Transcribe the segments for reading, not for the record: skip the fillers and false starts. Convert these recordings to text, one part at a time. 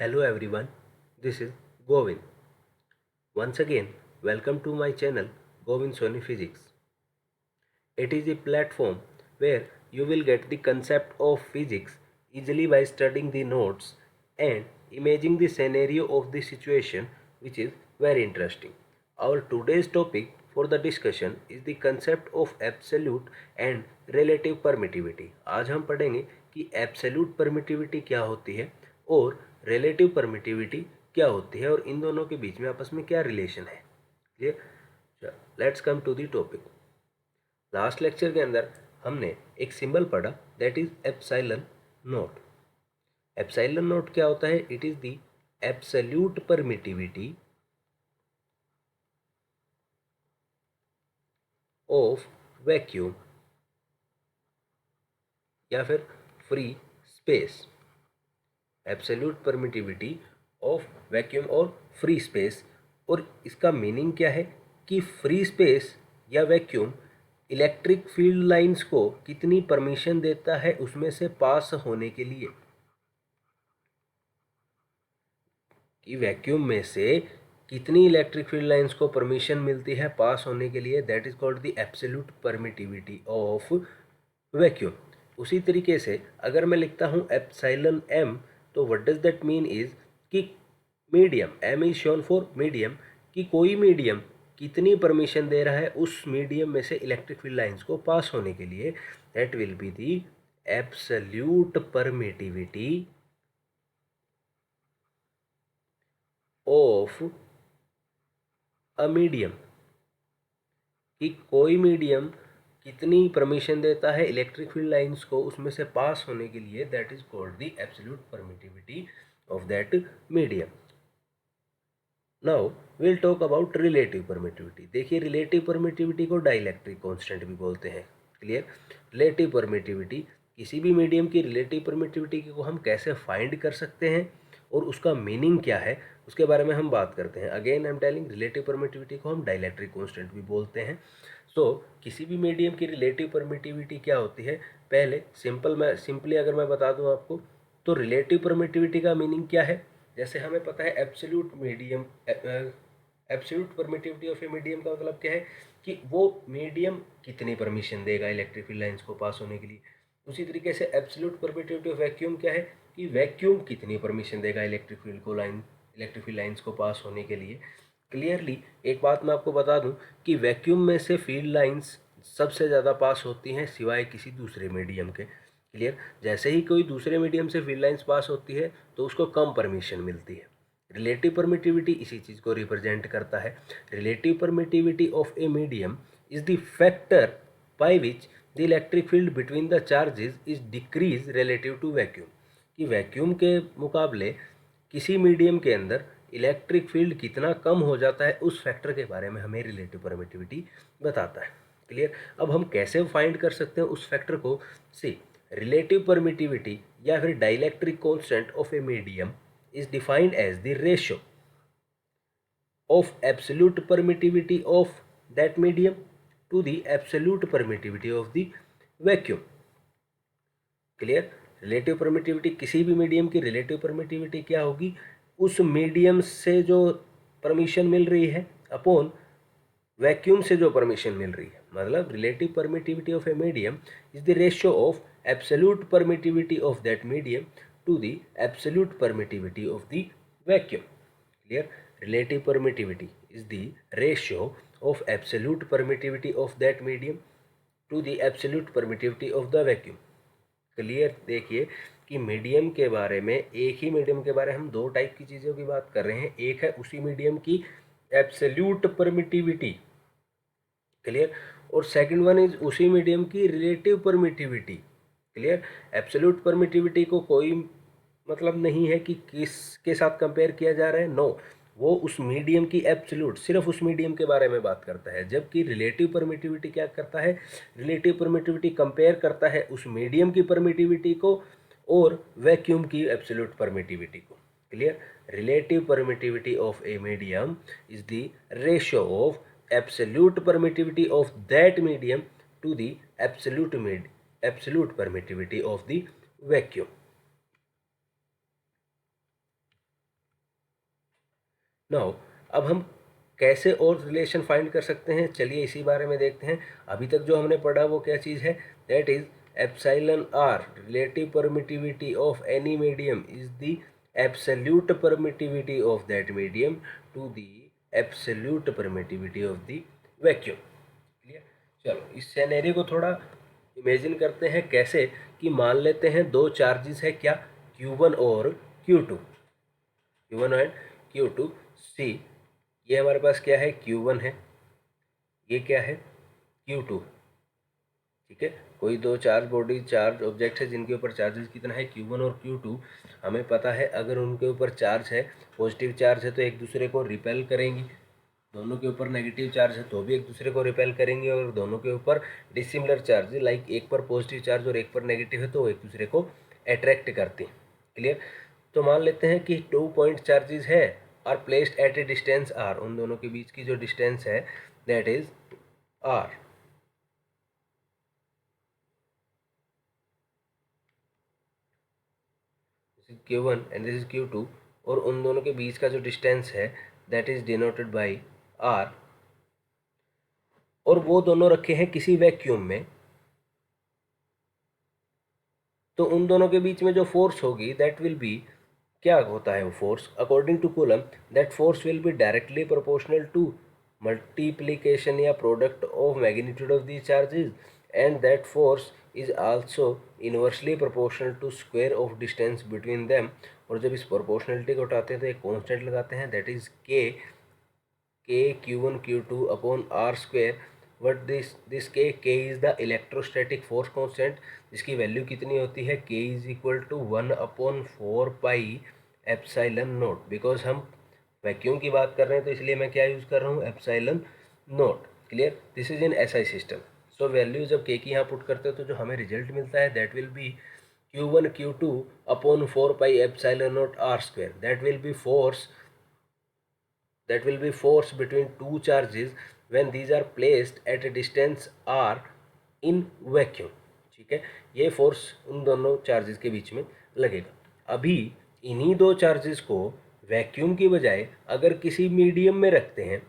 Hello everyone, this is Govind. Once again, welcome to my channel Govind Soni Physics. It is a platform where you will get the concept of physics easily by studying the notes and imagining the scenario of the situation, which is very interesting. Our today's topic for the discussion is the concept of absolute and relative permittivity. आज हम पढ़ेंगे कि absolute permittivity क्या होती है और relative permittivity क्या होती है और इन दोनों के बीच में आपस में क्या रिलेशन है. Clear. Let's come to the topic. Last lecture के अंदर हमने एक सिंबल पढ़ा that is epsilon naught. Epsilon naught क्या होता है? It is the absolute permittivity of vacuum या फिर free space. Absolute permittivity of vacuum और फ्री स्पेस. और इसका मीनिंग क्या है कि फ्री स्पेस या वैक्यूम इलेक्ट्रिक फील्ड लाइंस को कितनी परमिशन देता है उसमें से पास होने के लिए. कि वैक्यूम में से कितनी इलेक्ट्रिक फील्ड लाइंस को परमिशन मिलती है पास होने के लिए. That is called the absolute permittivity of vacuum. उसी तरीके से अगर मैं लिखता हूँ एप्सिलॉन एम, तो what does that mean is कि medium, M is shown for medium, कि कोई मीडियम कितनी परमिशन दे रहा है उस मीडियम में से इलेक्ट्रिक फील्ड लाइंस को पास होने के लिए. That will be the absolute permittivity of a medium. कि कोई मीडियम कितनी परमिशन देता है इलेक्ट्रिक फील्ड लाइंस को उसमें से पास होने के लिए. That is called the absolute permittivity of that medium. Now will talk about relative permittivity. देखिए, रिलेटिव परमिटिविटी को डाइलेक्ट्रिक कांस्टेंट भी बोलते हैं. क्लियर. रिलेटिव परमिटिविटी, किसी भी मीडियम की रिलेटिव परमिटिविटी को हम कैसे फाइंड कर सकते हैं और उसका मीनिंग क्या है उसके बारे में हम बात करते हैं. Again I am telling, relative permittivity को हम डाइलेक्ट्रिक कांस्टेंट भी बोलते हैं. सो किसी भी मीडियम की रिलेटिव परमिटिविटी क्या होती है, पहले सिंपली अगर मैं बता दूं आपको, तो रिलेटिव परमिटिविटी का मीनिंग क्या है. जैसे हमें पता है absolute medium, absolute permittivity of a medium का मतलब क्या है कि वो मीडियम कितनी परमिशन देगा इलेक्ट्रिक फील्ड लाइंस को पास होने के लिए. उसी तरीके से एब्सोल्यूट परमिटिविटी ऑफ वैक्यूम क्या है कि वैक्यूम कितनी परमिशन देगा इलेक्ट्रिक फील्ड लाइंस को पास होने के लिए. क्लियरली एक बात मैं आपको बता दूं कि वैक्यूम में से फील्ड लाइंस सबसे ज़्यादा पास होती हैं सिवाय किसी दूसरे मीडियम के. क्लियर. जैसे ही कोई दूसरे मीडियम से फील्ड लाइंस पास होती है तो उसको कम परमिशन मिलती है. रिलेटिव परमिटिविटी इसी चीज़ को रिप्रेजेंट करता है. Relative permittivity of a medium is the factor by which the electric field between the charges is decrease relative to vacuum. कि वैक्यूम के मुकाबले किसी मीडियम के अंदर इलेक्ट्रिक फील्ड कितना कम हो जाता है उस फैक्टर के बारे में हमें रिलेटिव परमिटिविटी बताता है. क्लियर. अब हम कैसे फाइंड कर सकते हैं उस फैक्टर को. सी, रिलेटिव परमिटिविटी या फिर dielectric constant of a medium is defined as the ratio of absolute permittivity of that medium to the absolute permittivity of the vacuum. Clear. Relative permittivity, किसी भी मीडियम की रिलेटिव परमिटिविटी क्या होगी, उस medium से जो परमिशन मिल रही है अपॉन वैक्यूम से जो परमिशन मिल रही है. मतलब relative permittivity of a medium is the ratio of absolute permittivity of that medium to the absolute permittivity of the vacuum. Clear. Relative permittivity is the ratio of absolute permittivity of that medium to the absolute permittivity of the vacuum. Clear. देखिए कि medium के बारे में, एक ही medium के बारे में हम दो टाइप की चीज़ों की बात कर रहे हैं. एक है उसी मीडियम की एब्सोल्यूट परमिटिविटी. क्लियर. और सेकंड वन इज उसी मीडियम की relative permittivity. Clear. Absolute permittivity को कोई मतलब नहीं है कि किसके साथ कंपेयर किया जा रहा है. नो, वो उस मीडियम की एब्सोल्यूट, सिर्फ उस मीडियम के बारे में बात करता है. जबकि रिलेटिव परमिटिविटी क्या करता है, रिलेटिव परमिटिविटी कंपेयर करता है उस मीडियम की परमिटिविटी को और वैक्यूम की एब्सोल्यूट परमिटिविटी को. Clear. Relative permittivity of a medium is the ratio of absolute permittivity of that medium to the absolute permittivity of the vacuum. Now अब हम कैसे और रिलेशन फाइंड कर सकते हैं, चलिए इसी बारे में देखते हैं। अभी तक जो हमने पढ़ा वो क्या चीज़ है, that is epsilon r relative permittivity of any medium is the absolute permittivity of that medium to the absolute permittivity of the vacuum. Clear. चलो इस सिनेरियो को थोड़ा इमेजिन करते हैं, कैसे कि मान लेते हैं दो चार्जेस है क्या, Q1 और Q2, Q1 एंड Q2। सी ये हमारे पास क्या है, Q1 है, ये क्या है, Q2। ठीक है, कोई दो चार्ज बॉडी चार्ज ऑब्जेक्ट है जिनके ऊपर चार्जेस कितना है, Q1 और Q2। हमें पता है अगर उनके ऊपर चार्ज है, पॉजिटिव चार्ज है तो एक दूसरे को रिपेल करेंगी, दोनों के ऊपर नेगेटिव चार्ज है तो भी एक दूसरे को रिपेल करेंगे, और दोनों के ऊपर डिसिमिलर चार्ज लाइक एक पर पॉजिटिव चार्ज और एक पर नेगेटिव है तो एक दूसरे को अट्रैक्ट करते हैं। क्लियर। तो मान लेते हैं कि 2 पॉइंट चार्जेस है are placed at a distance r, उन दोनों के बीच की जो डिस्टेंस है that is r. Q1 and this is Q2, और उन दोनों के बीच का जो डिस्टेंस है that is denoted by r, और वो दोनों रखे हैं किसी वैक्यूम में। तो उन दोनों के बीच में जो फोर्स होगी दैट विल बी, क्या होता है वो force, according to Coulomb that force will be directly proportional to multiplication या product of magnitude of the charges, and that force is also inversely proportional to square of distance between them. और जब इस proportionality को उठाते हैं तो एक constant लगाते हैं that is K Q1 Q2 upon R square. But this K is the electrostatic force constant, जिसकी वैल्यू कितनी होती है, K is equal to 1/4 pi epsilon naught. Because हम वैक्यूम की बात कर रहे हैं तो इसलिए मैं क्या यूज़ कर रहा हूँ, epsilon note. Clear. This is in SI system. So value जब के की यहाँ पुट करते हो तो जो हमें रिजल्ट मिलता है that will be Q1 Q2 upon 4 pi epsilon naught r square. That will be force between two charges when these are placed at a distance r in vacuum। ठीक है, ये फोर्स उन दोनों चार्जेस के बीच में लगेगा। अभी इन्हीं दो चार्जेस को वैक्यूम की बजाय अगर किसी मीडियम में रखते हैं,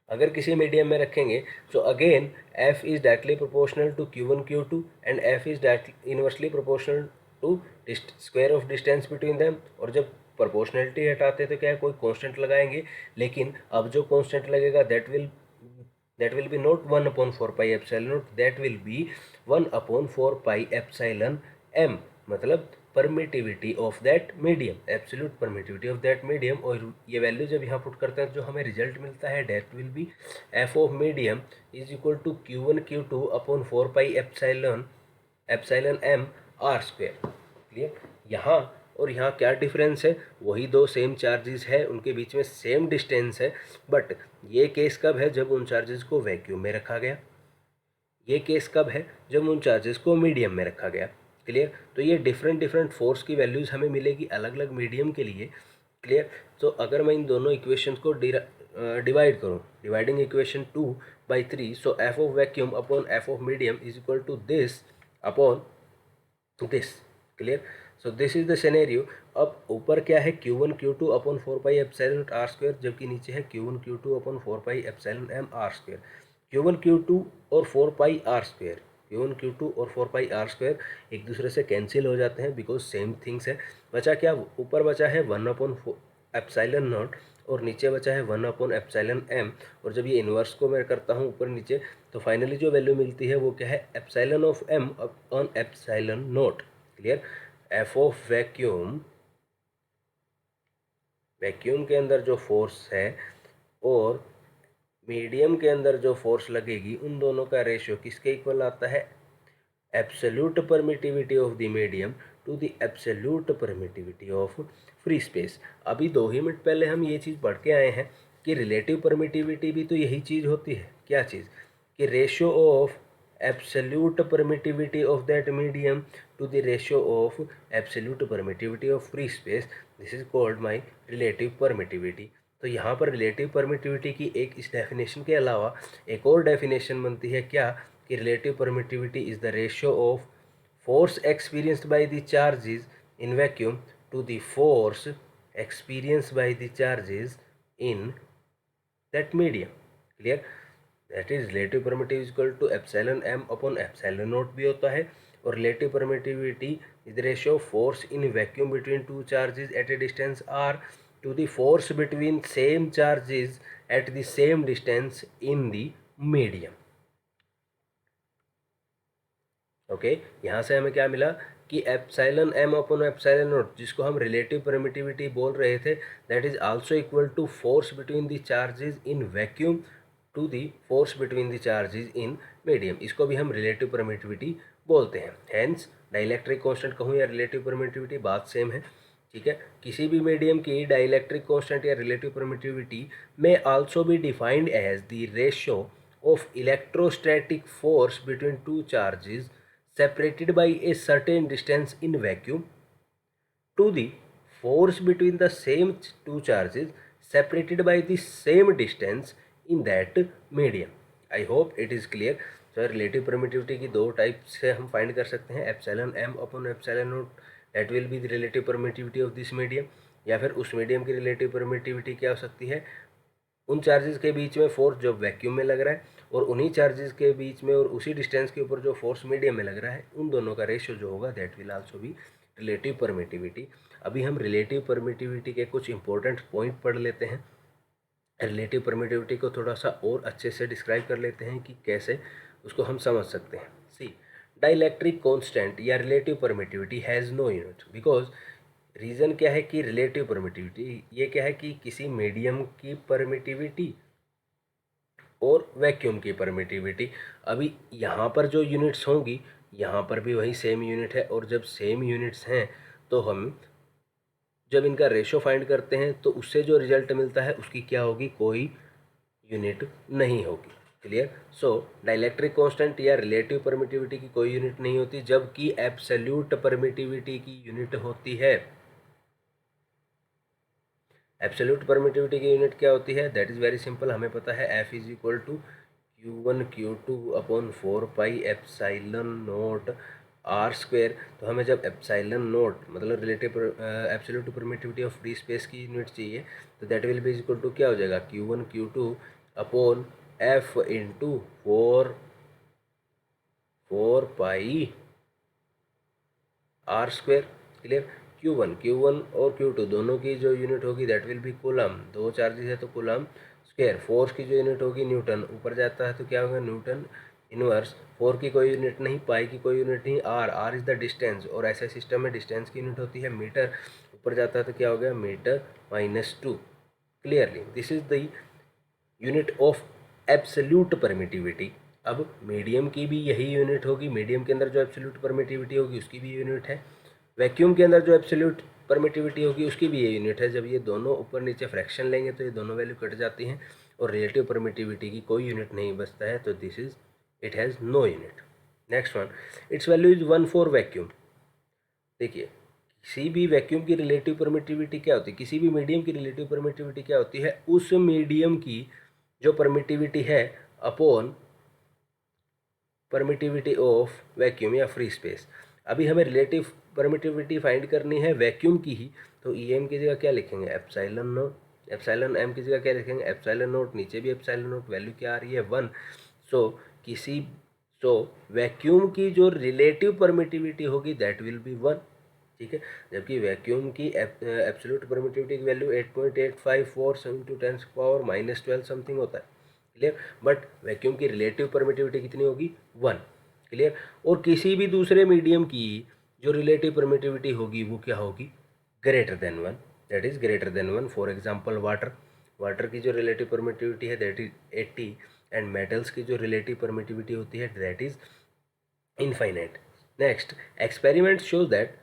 अगर किसी मीडियम में रखेंगे तो again F is directly proportional to Q1 Q2 and F is directly inversely proportional to square of distance between them. और जब प्रोपोर्शनलिटी हटाते तो क्या है, कोई कांस्टेंट लगाएंगे, लेकिन अब जो कांस्टेंट लगेगा that will B not 1/4 pi epsilon not, that will B 1/4 pi epsilon m, मतलब permittivity of that medium, absolute permittivity of that medium. और ये वैल्यू जब यहाँ पुट करते हैं जो हमें रिजल्ट मिलता है that will be F of medium is equal to Q1 Q2 upon 4 pi epsilon m r square. Clear. यहाँ और यहाँ क्या डिफरेंस है, वही दो सेम चार्जेस है, उनके बीच में सेम डिस्टेंस है, बट ये केस कब है, जब उन चार्जेस को वैक्यूम में रखा गया, ये केस कब है, जब उन चार्जेस को मीडियम में रखा गया। क्लियर। तो ये डिफरेंट फोर्स की वैल्यूज हमें मिलेगी अलग अलग मीडियम के लिए। क्लियर। तो अगर मैं इन दोनों इक्वेशंस को डिवाइड करूँ, dividing equation 2/3, so F of vacuum upon F of medium is equal to this upon this. Clear. So this is the scenario. अब ऊपर क्या है, Q1 Q2 upon 4 pi epsilon r square, जबकि नीचे है Q1 Q2 upon 4 pi epsilon m r square. Q1 Q2 और 4 pi are square, Q1 Q2 और 4 pi are square एक दूसरे से कैंसिल हो जाते हैं बिकॉज सेम थिंग्स है। बचा क्या, ऊपर बचा है 1/4 एप्सिलॉन नॉट और नीचे बचा है 1/एप्सिलॉन m। और जब ये इन्वर्स को मैं करता हूँ ऊपर नीचे तो फाइनली जो वैल्यू मिलती है वो क्या है, epsilon of m on epsilon not. Clear. F of vacuum, vacuum के अंदर जो फोर्स है और मीडियम के अंदर जो फोर्स लगेगी, उन दोनों का रेशियो किसके इक्वल आता है, absolute permittivity of the medium to the absolute permittivity of free space. अभी 2 ही मिनट पहले हम ये चीज़ पढ़ के आए हैं कि रिलेटिव परमिटिविटी भी तो यही चीज़ होती है, क्या चीज़, कि ratio of absolute permittivity of that medium to the ratio of absolute permittivity of free space, this is called my relative permittivity. तो यहाँ पर रिलेटिव परमिटिविटी की एक इस डेफिनेशन के अलावा एक और डेफिनेशन बनती है क्या, कि relative permittivity is the ratio of force experienced by the charges in vacuum to the force experienced by the charges in that medium. Clear? That is relative permittivity is equal to epsilon m upon epsilon naught भी होता है, और relative permittivity is the ratio of force in vacuum between two charges at a distance r to the force between same charges at the same distance in the medium. Okay, यहाँ से हमें क्या मिला कि epsilon m upon epsilon naught, जिसको हम relative permittivity बोल रहे थे, that is also equal to force between the charges in vacuum to the force between the charges in medium. इसको भी हम रिलेटिव परमिटिविटी बोलते हैं. हेंस डाइलेक्ट्रिक कांस्टेंट कहूँ या रिलेटिव परमिटिविटी, बात सेम है. ठीक है, किसी भी मीडियम की डाइलेक्ट्रिक कांस्टेंट या relative permittivity may also be defined as the ratio of electrostatic force between two charges separated by a certain distance in vacuum to the force between the same two charges separated by the same distance in that medium. I hope it is clear. So relative permittivity की दो type से हम find कर सकते हैं, epsilon m upon epsilon not, that will be the relative permittivity of this medium, या फिर उस मीडियम की रिलेटिव परमिटिविटी क्या हो सकती है, उन चार्जेस के बीच में फोर्स जो वैक्यूम में लग रहा है और उन्हीं चार्जेस के बीच में और उसी डिस्टेंस के ऊपर जो फोर्स मीडियम में लग रहा है, उन दोनों का रेशियो जो होगा that will also be relative permittivity. अभी हम रिलेटिव परमिटिविटी के कुछ इंपॉर्टेंट पॉइंट पढ़ लेते हैं. रिलेटिव परमिटिविटी को थोड़ा सा और अच्छे से डिस्क्राइब कर लेते हैं कि कैसे उसको हम समझ सकते हैं. सी, डाइलेक्ट्रिक कांस्टेंट या relative permittivity has no unit. Because reason क्या है कि रिलेटिव परमिटिविटी ये क्या है कि किसी मीडियम की परमिटिविटी और वैक्यूम की परमिटिविटी, अभी यहाँ पर जो यूनिट्स होंगी यहाँ पर भी वही सेम यूनिट है, और जब सेम यूनिट्स हैं तो हम जब इनका रेशो फाइंड करते हैं तो उससे जो रिजल्ट मिलता है उसकी क्या होगी, कोई यूनिट नहीं होगी. क्लियर? सो डाइलेक्ट्रिक कांस्टेंट या रिलेटिव परमिटिविटी की कोई यूनिट नहीं होती, जबकि एब्सोल्यूट परमिटिविटी की यूनिट होती है. एब्सोल्यूट परमिटिविटी की यूनिट क्या होती है, दैट इज़ वेरी सिंपल. हमें पता है F is equal to Q1 Q2 upon 4 pi epsilon naught r square. तो हमें जब एप्साइलन नोट मतलब relative absolute permittivity of free space की यूनिट चाहिए, तो that will be equal to क्या हो जाएगा, Q1 Q2 upon F into 4 pi r square. Clear? Q1 और Q2 दोनों की जो यूनिट होगी दैट विल बी कूलम. दो चार्जेस है तो कूलम स्क्वायर. फोर्स की जो यूनिट होगी न्यूटन. ऊपर जाता है तो क्या होगा, न्यूटन इनवर्स. 4 की कोई यूनिट नहीं, पाई की कोई यूनिट नहीं, आर इज़ द डिस्टेंस, और ऐसे सिस्टम में डिस्टेंस की यूनिट होती है मीटर. ऊपर जाता है तो क्या हो गया, meter -2. Clearly this is the unit of absolute permittivity. अब मीडियम की भी यही यूनिट होगी. मीडियम के अंदर जो एब्सोल्यूट परमिटिविटी होगी उसकी भी यूनिट है. वैक्यूम के अंदर जो एब्सोल्यूट परमिटिविटी होगी उसकी भी ये यूनिट है. जब ये दोनों ऊपर नीचे फ्रैक्शन लेंगे तो ये दोनों वैल्यू कट जाती हैं और रिलेटिव परमिटिविटी की कोई यूनिट नहीं बचता है. तो this is it has no unit. Next one, its value is 1 for vacuum. देखिए, किसी भी वैक्यूम की रिलेटिव परमिटिविटी क्या होती है, किसी भी मीडियम की रिलेटिव परमिटिविटी क्या होती है, उस मीडियम की जो परमिटिविटी है अपॉन परमिटिविटी ऑफ वैक्यूम या फ्री स्पेस. अभी हमें रिलेटिव परमिटिविटी फाइंड करनी है वैक्यूम की ही, तो ई एम की जगह क्या लिखेंगे, एप्सिलॉन नोट. एप्सिलॉन एम की जगह क्या लिखेंगे, एप्सिलॉन नोट. नीचे भी एप्सिलॉन नोट. वैल्यू क्या आ रही है, 1. सो वैक्यूम की जो रिलेटिव परमिटिविटी होगी दैट विल बी 1. ठीक है, जबकि वैक्यूम की एब्सोल्यूट परमिटिविटी की वैल्यू 8.854 × 10⁻12 समथिंग होता है. क्लियर? बट वैक्यूम की रिलेटिव परमिटिविटी कितनी होगी, 1. क्लियर? और किसी भी दूसरे मीडियम की जो रिलेटिव परमिटिविटी होगी वो क्या होगी, greater than 1. That is greater than 1. For example water की जो रिलेटिव परमिटिविटी है दैट इज 80, एंड मेटल्स की जो रिलेटिव परमिटिविटी होती है that is infinite. Next, experiment shows that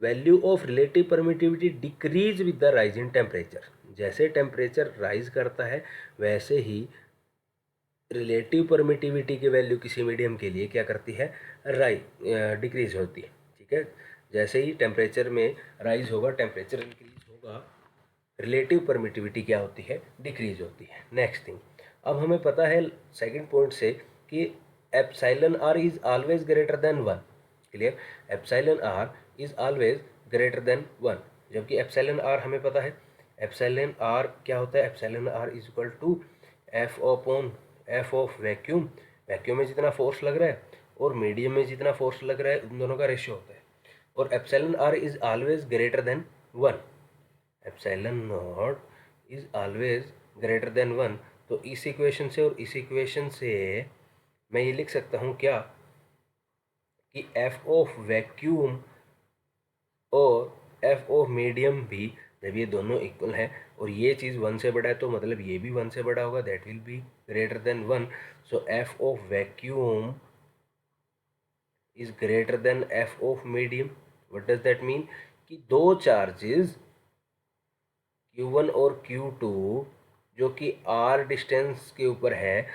value of relative permittivity decrease with the rise in temperature. जैसे temperature rise करता है वैसे ही रिलेटिव परमिटिविटी की वैल्यू किसी मीडियम के लिए क्या करती है, डिक्रीज होती है. ठीक है, जैसे ही टेम्परेचर में राइज होगा, टेम्परेचर इंक्रीज होगा, रिलेटिव परमिटिविटी क्या होती है, डिक्रीज होती है. नेक्स्ट थिंग, अब हमें पता है सेकंड पॉइंट से कि epsilon r is always greater than 1. Clear? Epsilon r is always greater than 1. जबकि एप्सिलॉन आर हमें पता है, एप्सिलॉन आर क्या होता है, epsilon r is equal to F upon F of vacuum. Vacuum में जितना फोर्स लग रहा है और मीडियम में जितना फोर्स लग रहा है उन दोनों का रेशियो होता है। और epsilon r is always greater than 1, epsilon naught is always greater than 1। तो इस इक्वेशन से और इस इक्वेशन से मैं ये लिख सकता हूँ क्या, कि एफ ऑफ वैक्यूम और एफ ऑफ मीडियम भी, जब ये दोनों इक्वल हैं और ये चीज़ 1 से बड़ा है तो मतलब ये भी 1 से बड़ा होगा, that will be greater than 1। So F of vacuum is greater than F of medium. What does that mean, कि दो चार्जेस Q1 और Q2 जो कि R डिस्टेंस के ऊपर है,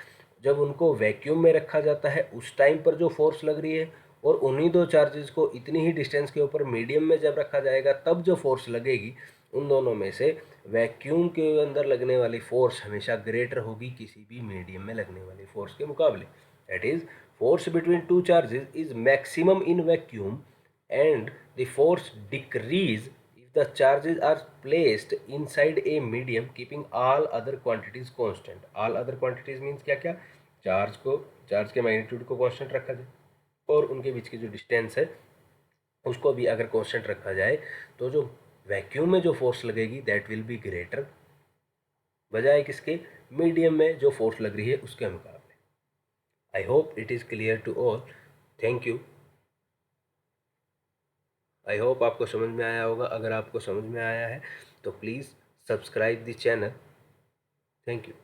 जब उनको वैक्यूम में रखा जाता है उस टाइम पर जो फोर्स लग रही है, और उन्हीं दो चार्जेस को इतनी ही डिस्टेंस के ऊपर मीडियम में जब रखा जाएगा तब जो फोर्स लगेगी, उन दोनों में से वैक्यूम के अंदर लगने वाली फोर्स हमेशा ग्रेटर होगी किसी भी मीडियम में लगने वाली फोर्स के मुकाबले। That is force between two charges is maximum in vacuum and the force decrease if the charges are placed inside a medium keeping all other quantities constant। all other quantities means क्या क्या, charge के magnitude को constant रखा जाए और उनके बीच की जो डिस्टेंस है उसको भी अगर कांस्टेंट रखा जाए, तो जो वैक्यूम में जो फोर्स लगेगी दैट विल बी ग्रेटर बजाय किसके, मीडियम में जो फोर्स लग रही है उसके मुकाबले। I hope it is clear to all. Thank you. I hope आपको समझ में आया होगा। अगर आपको समझ में आया है तो please subscribe the channel. Thank you.